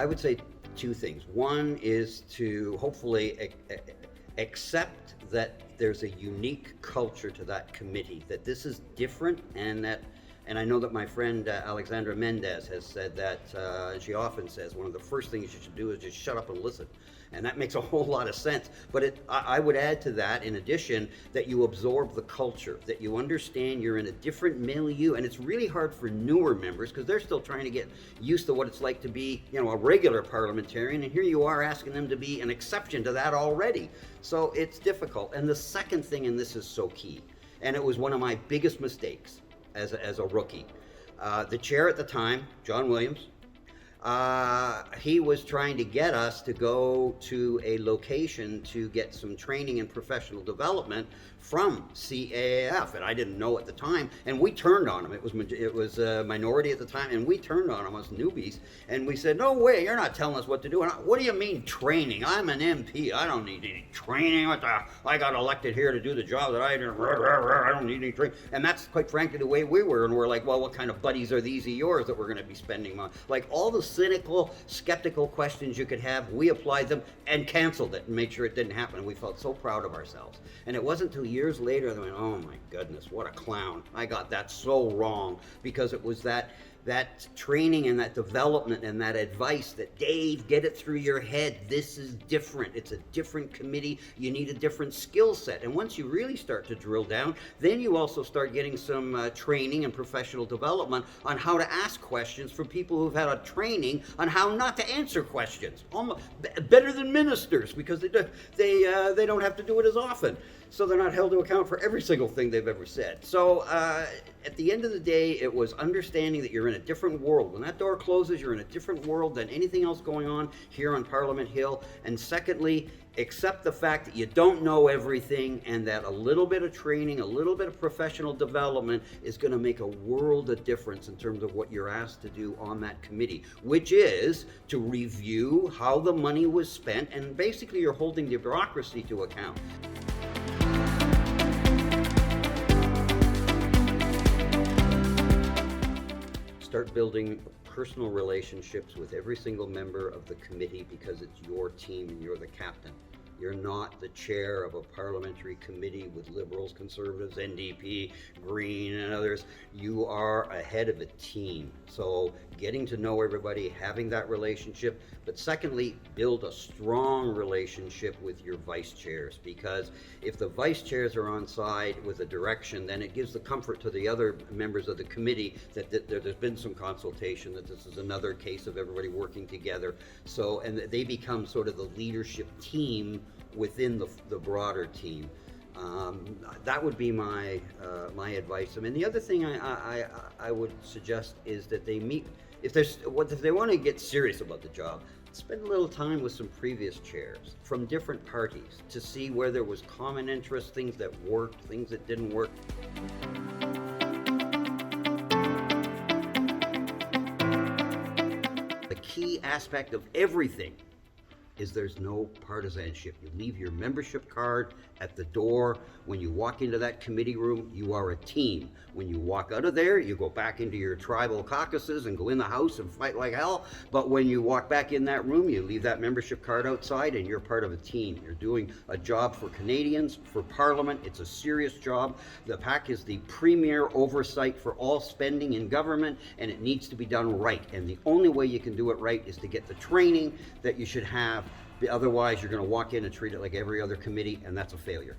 would say two things. One is to hopefully accept that there's a unique culture to that committee, that this is different, and I know that my friend Alexandra Mendez has said that, and she often says one of the first things you should do is just shut up and listen. And that makes a whole lot of sense. But I would add to that, in addition, that you absorb the culture, that you understand you're in a different milieu, and it's really hard for newer members because they're still trying to get used to what it's like to be, a regular parliamentarian, and here you are asking them to be an exception to that already. So it's difficult. And the second thing, and this is so key, and it was one of my biggest mistakes as a rookie. The chair at the time, John Williams, he was trying to get us to go to a location to get some training and professional development from CAAF, and I didn't know at the time, and we turned on him. It was a minority at the time, and we turned on him as newbies, and we said, no way, you're not telling us what to do. And what do you mean training? I'm an MP. I don't need any training. I got elected here to do the job that I don't need any training. And that's quite frankly the way we were, and we're like, well, what kind of buddies are these of yours that we're going to be spending money? Like all the cynical, skeptical questions you could have, we applied them and canceled it and made sure it didn't happen. And we felt so proud of ourselves. And it wasn't until years later that I went, oh my goodness, what a clown. I got that so wrong, because it was that training and that development and that advice that, Dave, get it through your head. This is different. It's a different committee. You need a different skill set. And once you really start to drill down, then you also start getting some training and professional development on how to ask questions from people who've had a training on how not to answer questions. Almost better than ministers, because they don't have to do it as often. So they're not held to account for every single thing they've ever said. So at the end of the day, it was understanding that you're in a different world. When that door closes, you're in a different world than anything else going on here on Parliament Hill. And secondly, accept the fact that you don't know everything, and that a little bit of training, a little bit of professional development is going to make a world of difference in terms of what you're asked to do on that committee, which is to review how the money was spent, and basically you're holding the bureaucracy to account. Start building personal relationships with every single member of the committee, because it's your team and you're the captain. You're not the chair of a parliamentary committee with Liberals, Conservatives, NDP, Green, and others. You are a head of a team. So getting to know everybody, having that relationship, but secondly, build a strong relationship with your vice chairs, because if the vice chairs are on side with a direction, then it gives the comfort to the other members of the committee that there's been some consultation, that this is another case of everybody working together. So, and they become sort of the leadership team within the broader team. That would be my advice. I mean, the other thing I would suggest is that they meet, if they want to get serious about the job, spend a little time with some previous chairs from different parties to see where there was common interest, things that worked, things that didn't work. The key aspect of everything is there's no partisanship. You leave your membership card at the door. When you walk into that committee room, you are a team. When you walk out of there, you go back into your tribal caucuses and go in the house and fight like hell. But when you walk back in that room, you leave that membership card outside and you're part of a team. You're doing a job for Canadians, for Parliament. It's a serious job. The PAC is the premier oversight for all spending in government, and it needs to be done right. And the only way you can do it right is to get the training that you should have. Otherwise, you're going to walk in and treat it like every other committee, and that's a failure.